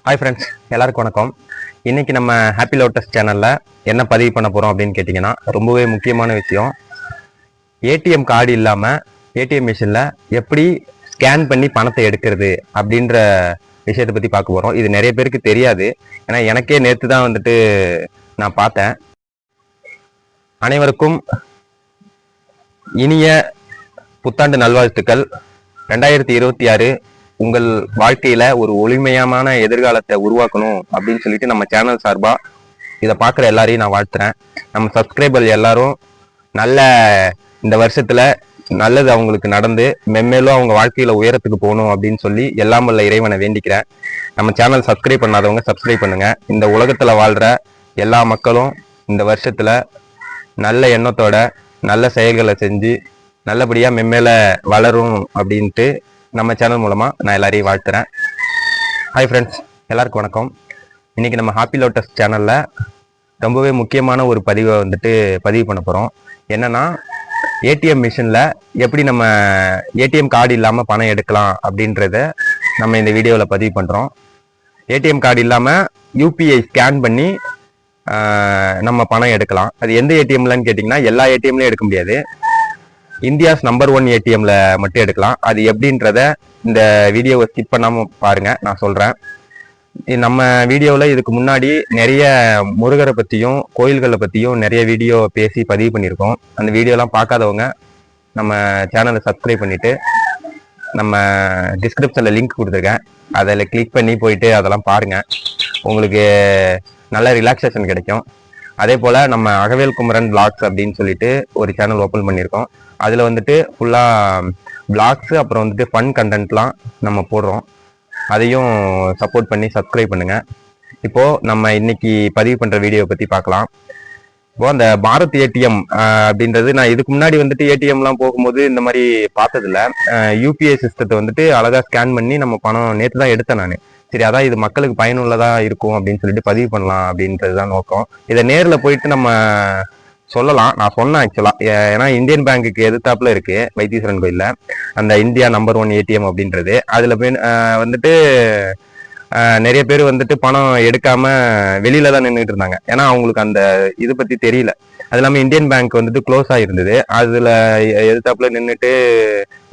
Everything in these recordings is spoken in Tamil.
ஹாய் ஃப்ரெண்ட்ஸ், எல்லாருக்கும் வணக்கம். இன்னைக்கு நம்ம ஹாப்பி லோட்டஸ் சேனலில் என்ன பதிவு பண்ண போகிறோம் அப்படின்னு கேட்டிங்கன்னா, ரொம்பவே முக்கியமான விஷயம். ஏடிஎம் கார்டு இல்லாமல் ஏடிஎம் மிஷினில் எப்படி ஸ்கேன் பண்ணி பணத்தை எடுக்கிறது அப்படின்ற விஷயத்தை பற்றி பார்க்க போகிறோம். இது நிறைய பேருக்கு தெரியாது. ஏன்னா எனக்கே நேற்று தான் நான் பார்த்தேன். அனைவருக்கும் இனிய புத்தாண்டு நல்வாழ்த்துக்கள். 2026 உங்கள் வாழ்க்கையில ஒரு ஒளிமயமான எதிர்காலத்தை உருவாக்கணும் அப்படின்னு சொல்லிட்டு நம்ம சேனல் சார்பா இதை பார்க்குற எல்லாரையும் நான் வாழ்த்துறேன். நம்ம சப்ஸ்கிரைபர் எல்லாரும் நல்ல இந்த வருஷத்துல நல்லது அவங்களுக்கு நடந்து மென்மேலும் அவங்க வாழ்க்கையில உயரத்துக்கு போகணும் அப்படின்னு சொல்லி எல்லாம் வல்ல இறைவனை வேண்டிக்கிறேன். நம்ம சேனல் சப்ஸ்கிரைப் பண்ணாதவங்க சப்ஸ்கிரைப் பண்ணுங்க. இந்த உலகத்துல வாழ்ற எல்லா மக்களும் இந்த வருஷத்துல நல்ல எண்ணத்தோட நல்ல செயல்களை செஞ்சு நல்லபடியா மென்மேல வளரும் அப்படின்ட்டு நம்ம சேனல் மூலமா நான் எல்லாரையும் வாழ்த்துறேன். ஹாய் ஃப்ரெண்ட்ஸ், எல்லாருக்கும் வணக்கம். இன்னைக்கு நம்ம ஹாப்பி லோட்டஸ் சேனல்ல ரொம்பவே முக்கியமான ஒரு பதிவை பதிவு பண்ண போறோம். என்னன்னா, ஏடிஎம் மிஷின்ல எப்படி நம்ம ஏடிஎம் கார்டு இல்லாம பணம் எடுக்கலாம் அப்படின்றத நம்ம இந்த வீடியோவில் பதிவு பண்றோம். ஏடிஎம் கார்டு இல்லாம யூபிஐ ஸ்கேன் பண்ணி நம்ம பணம் எடுக்கலாம். அது எந்த ஏடிஎம்லன்னு கேட்டிங்கன்னா, எல்லா ஏடிஎம்லையும் எடுக்க முடியாது. இந்தியாஸ் நம்பர் 1 ஏடிஎம்ல மட்டும் எடுக்கலாம். அது எப்படின்றத இந்த வீடியோவை ஸ்கிப் பண்ணாம பாருங்க, நான் சொல்றேன். நம்ம வீடியோவில் இதுக்கு முன்னாடி நிறைய முருகரை பற்றியும் கோயில்களை பற்றியும் நிறைய வீடியோ பேசி பதிவு பண்ணியிருக்கோம். அந்த வீடியோலாம் பார்க்காதவங்க நம்ம சேனலை சப்ஸ்கிரைப் பண்ணிட்டு நம்ம டிஸ்கிரிப்ஷனில் லிங்க் கொடுத்துருக்கேன், அதில் கிளிக் பண்ணி போயிட்டு அதெல்லாம் பாருங்க. உங்களுக்கு நல்ல ரிலாக்ஸேஷன் கிடைக்கும். அதே போல் நம்ம அகவேல் குமரன் பிளாக்ஸ் அப்படின்னு சொல்லிட்டு ஒரு சேனல் ஓப்பன் பண்ணியிருக்கோம். அதில் ஃபுல்லாக பிளாக்ஸு அப்புறம் ஃபன் கண்டென்ட்லாம் நம்ம போடுறோம். அதையும் சப்போர்ட் பண்ணி சப்ஸ்கிரைப் பண்ணுங்கள். இப்போது நம்ம இன்னைக்கு பதிவு பண்ணுற வீடியோவை பற்றி பார்க்கலாம். இப்போது அந்த பாரத் ஏடிஎம் அப்படின்றது, நான் இதுக்கு முன்னாடி ஏடிஎம்லாம் போகும்போது இந்த மாதிரி பார்த்ததில்ல. யூபிஐ சிஸ்டத்தை அழகாக ஸ்கேன் பண்ணி நம்ம பணம் நேற்று தான் எடுத்தேன் நான். சரி, அதான் இது மக்களுக்கு பயனுள்ளதா இருக்கும் அப்படின்னு சொல்லிட்டு பதிவு பண்ணலாம் அப்படின்றது தான் நோக்கம். இதை நேரில் போயிட்டு நம்ம சொல்லலாம். நான் சொன்னேன் ஆக்சுவலா. ஏன்னா இந்தியன் பேங்குக்கு எதிர்த்தாப்புல இருக்கு வைத்தீஸ்வரன் கோயில்ல அந்த இந்தியா நம்பர் 1 ஏடிஎம் அப்படின்றது. அதுல போய் நிறைய பேர் பணம் எடுக்காம வெளியில தான் நின்றுட்டு இருந்தாங்க. ஏன்னா அவங்களுக்கு அந்த இது பத்தி தெரியல. அது இல்லாம இந்தியன் பேங்க் க்ளோஸ் ஆயிருந்தது. அதுல எதிர்த்தாப்புல நின்றுட்டு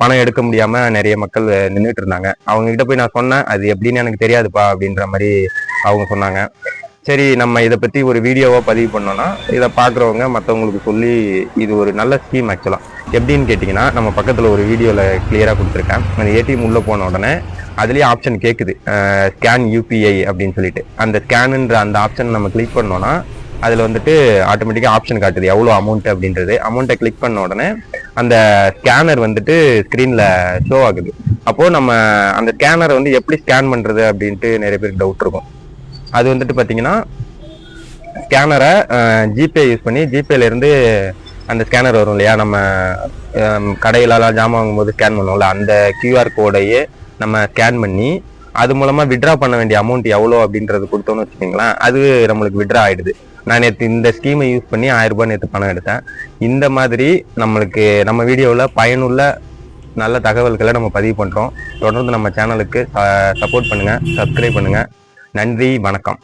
பணம் எடுக்க முடியாம நிறைய மக்கள் நின்றுட்டு இருந்தாங்க. அவங்க கிட்ட போய் நான் சொன்னேன், அது எப்படின்னு எனக்கு தெரியாதுப்பா அப்படின்ற மாதிரி அவங்க சொன்னாங்க. சரி, நம்ம இதை பற்றி ஒரு வீடியோவாக பதிவு பண்ணோன்னா இதை பார்க்குறவங்க மற்றவங்களுக்கு சொல்லி இது ஒரு நல்ல ஸ்கீம் ஆக்சுவலாக. எப்படின்னு கேட்டிங்கன்னா, நம்ம பக்கத்தில் ஒரு வீடியோவில் கிளியராக கொடுத்துருக்கேன். அந்த ஏடிஎம் உள்ளே போன உடனே அதுலேயே ஆப்ஷன் கேட்குது, ஸ்கேன் யூபிஐ அப்படின்னு சொல்லிட்டு. அந்த ஸ்கேனுன்ற அந்த ஆப்ஷன் நம்ம கிளிக் பண்ணோன்னா அதில் ஆட்டோமேட்டிக்காக ஆப்ஷன் காட்டுது எவ்வளோ அமௌண்ட் அப்படின்றது. அமௌண்ட்டை கிளிக் பண்ண உடனே அந்த ஸ்கேனர் ஸ்க்ரீனில் ஷோ ஆகுது. அப்போது நம்ம அந்த ஸ்கேனரை எப்படி ஸ்கேன் பண்ணுறது அப்படின்ட்டு நிறைய பேருக்கு டவுட் இருக்கும். அது பார்த்தீங்கன்னா, ஸ்கேனரை ஜிபே யூஸ் பண்ணி ஜிபேலேருந்து அந்த ஸ்கேனர் வரும் இல்லையா, நம்ம கடையிலலாம் ஜாமான் வாங்கும்போது ஸ்கேன் பண்ணுவோம்ல, அந்த கியூஆர் கோடையே நம்ம ஸ்கேன் பண்ணி அது மூலமாக விட்ரா பண்ண வேண்டிய அமௌண்ட் எவ்வளோ அப்படின்றது கொடுத்தோன்னு வச்சுக்கிங்களேன், அது நம்மளுக்கு விட்ரா ஆகிடுது. நான் நேற்று இந்த ஸ்கீமை யூஸ் பண்ணி 1000 ரூபாய் நேற்று பணம் எடுத்தேன். இந்த மாதிரி நம்மளுக்கு நம்ம வீடியோவில் பயனுள்ள நல்ல தகவல்களை நம்ம பதிவு பண்ணுறோம். தொடர்ந்து நம்ம சேனலுக்கு சப்போர்ட் பண்ணுங்கள், சப்ஸ்கிரைப் பண்ணுங்கள். நன்றி, வணக்கம்.